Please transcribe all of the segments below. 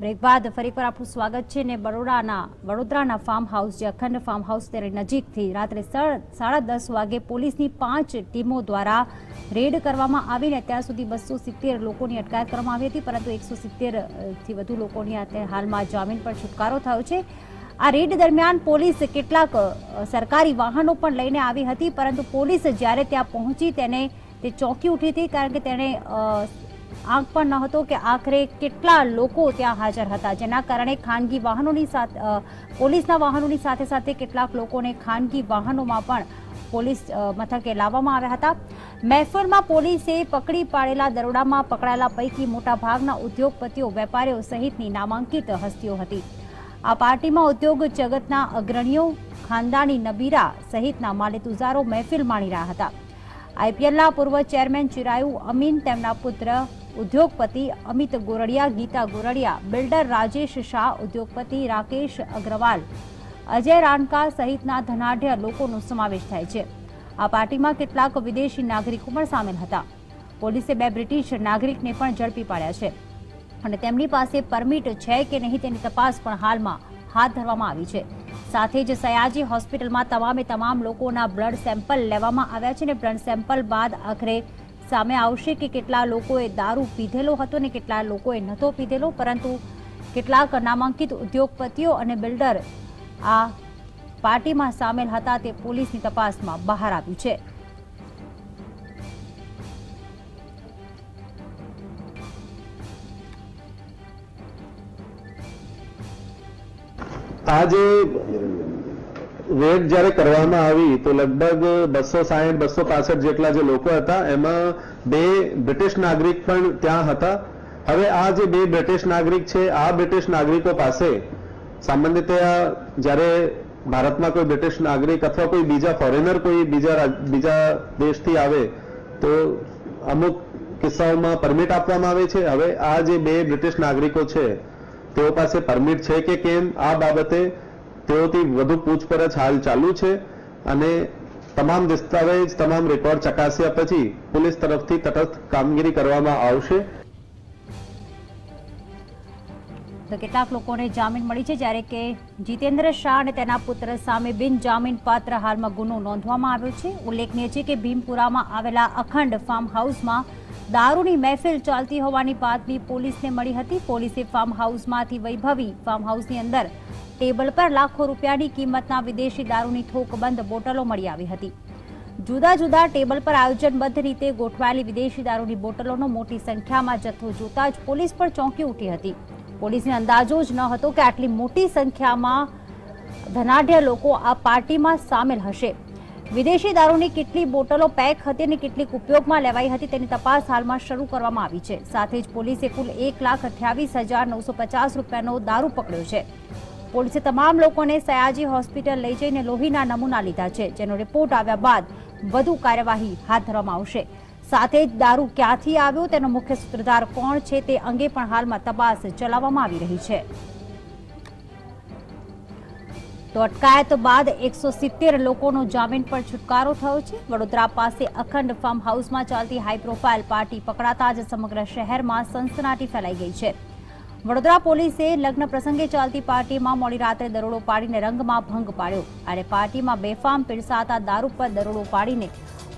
Break બાદ ફરીવાર આપનું સ્વાગત છે ને વડોદરાના ફાર્મ હાઉસ જે અખંડ ફાર્મ હાઉસ તેની નજીકથી રાત્રે 10:30 વાગે પોલીસની 5 ટીમો દ્વારા રેડ કરવામાં આવીને અત્યાર સુધી 270 લોકોની અટકાયત કરવામાં આવી હતી, પરંતુ 170થી વધુ લોકોની હાલમાં જામીન પર છુટકારો થયો છે। આ રેડ દરમિયાન પોલીસ કેટલાક સરકારી વાહનો પણ લઈને આવી હતી, પરંતુ પોલીસ જ્યારે ત્યાં પહોંચી તે ચોંકી ઉઠી હતી, કારણ કે તેણે આંક પણ ન હતો કે આખરે કેટલા લોકો ત્યાં હાજર હતા, જેના કારણે ખાનગી વાહનોની સાથે પોલીસના વાહનોની સાથે સાથે કેટલાક લોકોને ખાનગી વાહનોમાં પણ પોલીસ મથકે લાવવામાં આવ્યા હતા। મહેફલમાં પોલીસે પકડી પાડેલા દરોડામાં પકડાયેલા પૈકી મોટાભાગના ઉદ્યોગપતિઓ, વેપારીઓ સહિતની નામાંકિત હસ્તીઓ હતી। આ પાર્ટીમાં ઉદ્યોગ જગતના અગ્રણીઓ, ખાનદાની નબીરા સહિતના માલેતુજારો મહેફિલ માણી રહ્યા હતા। આઈપીએલના પૂર્વ ચેરમેન ચિરાયુ અમીન, તેમના પુત્ર ઉદ્યોગપતિ અમિત ગોરડિયા, ગીતા ગોરડિયા, બિલ્ડર રાજેશ શાહ, ઉદ્યોગપતિ રાકેશ અગ્રવાલ, અજય રાનકા સહિતના ધનાઢ્ય લોકોનો સમાવેશ થાય છે। આ પાર્ટીમાં કેટલાક વિદેશી નાગરિકો પણ સામેલ હતા। પોલીસે 2 બ્રિટિશ નાગરિકને પણ ઝડપી પાડ્યા છે અને તેમની પાસે પરમિટ છે કે નહીં તેની તપાસ પણ હાલમાં હાથ ધરવામાં આવી છે। સાથે જ સયાજી હોસ્પિટલમાં તમામ લોકોના બ્લડ સેમ્પલ લેવામાં આવ્યા છે અને બ્લડ સેમ્પલ બાદ આખરે સામે આવશે કે કેટલા લોકોએ દારૂ પીધેલો હતો અને કેટલા લોકોએ નહોતો પીધેલો, પરંતુ કેટલાક નામાંકિત ઉદ્યોગપતિઓ અને બિલ્ડર આ પાર્ટીમાં સામેલ હતા તે પોલીસની તપાસમાં બહાર આવ્યું છે। आज રેડ જ્યારે કરવામાં આવી તો લગભગ 260-265 જેટલા જે લોકો હતા, એમાં 2 બ્રિટિશ નાગરિક પણ ત્યાં હતા। હવે આ જે 2 બ્રિટિશ નાગરિક છે, આ બ્રિટિશ નાગરિકો પાસે સામાન્યતયા જ્યારે ભારતમાં કોઈ બ્રિટિશ નાગરિક અથવા કોઈ બીજા ફોરેનર કોઈ બીજા દેશથી આવે તો અમુક કિસ્સાઓમાં પરમિટ આપવામાં આવે છે। હવે આ જે 2 બ્રિટિશ નાગરિકો છે તેઓ પાસે પરમિટ છે કે કેમ, આ બાબતે તેઓથી વધુ પૂછપરછ હાલ ચાલુ છે અને તમામ દસ્તાવેજ, તમામ રેકોર્ડ ચકાસ્યા પછી પોલીસ તરફથી તટસ્થ કામગીરી કરવામાં આવશે। તો કેટલાક લોકોને જામીન મળી છે, જ્યારે કે જીતેન્દ્ર શાહ અને તેના પુત્ર સામે બિનજામીન પાત્ર હાલમાં ગુનો નોંધવામાં આવ્યો છે। ઉલ્લેખનીય છે કે ભીમપુરામાં આવેલા અખંડ ફાર્મ હાઉસમાં દારૂની મહેફિલ ચાલતી હોવાની બાતમી પોલીસને મળી હતી। પોલીસે ફાર્મ હાઉસમાંથી વૈભવી ફાર્મ હાઉસની અંદર ટેબલ પર લાખો રૂપિયાની કિંમતના વિદેશી દારૂની થોકબંધ બોટલો મળી આવી હતી। જુદા જુદા ટેબલ પર આયોજનબદ્ધ રીતે ગોઠવાયેલી વિદેશી દારૂની બોટલોનો મોટી સંખ્યામાં જથ્થો જોતા જ પોલીસ પણ ચોંકી ઉઠી હતી। પોલીસને અંદાજો જ ન હતો કે આટલી મોટી સંખ્યામાં ધનાઢ્ય લોકો આ પાર્ટીમાં સામેલ હશે। વિદેશી દારૂની કેટલી બોટલો પેક હતી અને કેટલીક ઉપયોગમાં લેવાઈ હતી તેની તપાસ હાલમાં શરૂ કરવામાં આવી છે। સાથે જ પોલીસે કુલ 1,28,950 રૂપિયાનો દારૂ પકડ્યો છે। પોલીસે તમામ લોકોને સયાજી હોસ્પિટલ લઈ જઈને લોહીના નમૂના લીધા છે, જેનો રિપોર્ટ આવ્યા બાદ વધુ કાર્યવાહી હાથ ધરવામાં આવશે। સાથે જ દારૂ ક્યાંથી આવ્યો, તેનો મુખ્ય સૂત્રધાર કોણ છે તે અંગે પણ હાલમાં તપાસ ચલાવવામાં આવી રહી છે। તો અટકાયત બાદ 170 લોકોનો જામીન પર છુટકારો થયો છે। વડોદરા પાસે અખંડ ફાર્મ હાઉસમાં ચાલતી હાઈ પ્રોફાઇલ પાર્ટી પકડાતા જ સમગ્ર શહેરમાં સનસનાટી ફેલાઈ ગઈ છે। વડોદરા પોલીસે લગ્ન પ્રસંગે ચાલતી પાર્ટીમાં મોડી રાત્રે દરોડો પાડીને રંગમાં ભંગ પાડ્યો અને પાર્ટીમાં બેફામ પીરસાતા દારૂ પર દરોડો પાડીને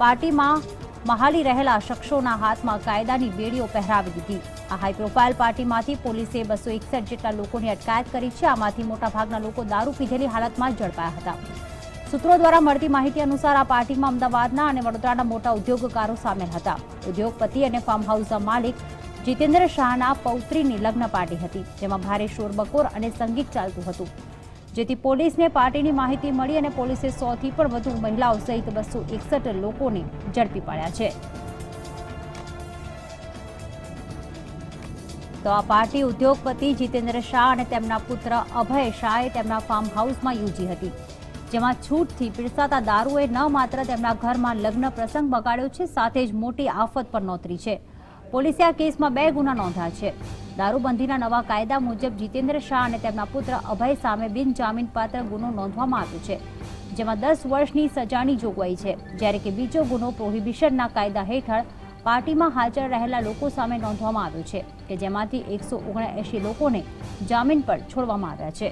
પાર્ટીમાં મહાલી રહેલા શખ્સોના હાથમાં કાયદાની બેડીઓ પહેરાવી દીધી। આ હાઈ પ્રોફાઇલ પાર્ટીમાંથી પોલીસે 261 જેટલા લોકોની અટકાયત કરી છે। આમાંથી મોટાભાગના લોકો દારૂ પીધેલી હાલતમાં ઝડપાયા હતા। સૂત્રો દ્વારા મળતી માહિતી અનુસાર આ પાર્ટીમાં અમદાવાદના અને વડોદરાના મોટા ઉદ્યોગકારો સામેલ હતા। ઉદ્યોગપતિ અને ફાર્મ હાઉસના માલિક જીતેન્દ્ર શાહના પૌત્રીની લગ્ન પાર્ટી હતી, જેમાં ભારે શોરબકોર અને સંગીત ચાલતું હતું, જેથી પોલીસને પાર્ટીની માહિતી મળી અને પોલીસે 100થી પણ વધુ મહિલાઓ સહિત 261 લોકોને ઝડપી પાડ્યા છે। તો આ પાર્ટી ઉદ્યોગપતિ જીતેન્દ્ર શાહ અને તેમના પુત્ર અભય શાહે તેમના ફાર્મ હાઉસમાં યોજી હતી, જેમાં છૂટથી પીરસાતા દારૂએ ન માત્ર તેમના ઘરમાં લગ્ન પ્રસંગ બગાડ્યો છે, સાથે જ મોટી આફત પણ નોતરી છે। પોલીસે આ કેસમાં 2 ગુના નોંધ્યા છે। દારૂબંધીના નવા કાયદા મુજબ જીતેન્દ્ર શાહ અને તેમના પુત્ર અભય સામે બિનજામીનપાત્ર ગુનો નોંધવામાં આવ્યો છે, જેમાં 10 વર્ષની સજાની જોગવાઈ છે, જ્યારે કે બીજો ગુનો પ્રોહિબિશનના કાયદા હેઠળ પાર્ટીમાં હાજર રહેલા લોકો સામે નોંધવામાં આવ્યું છે કે જેમાંથી 179 લોકોને જામીન પર છોડવામાં આવ્યા છે।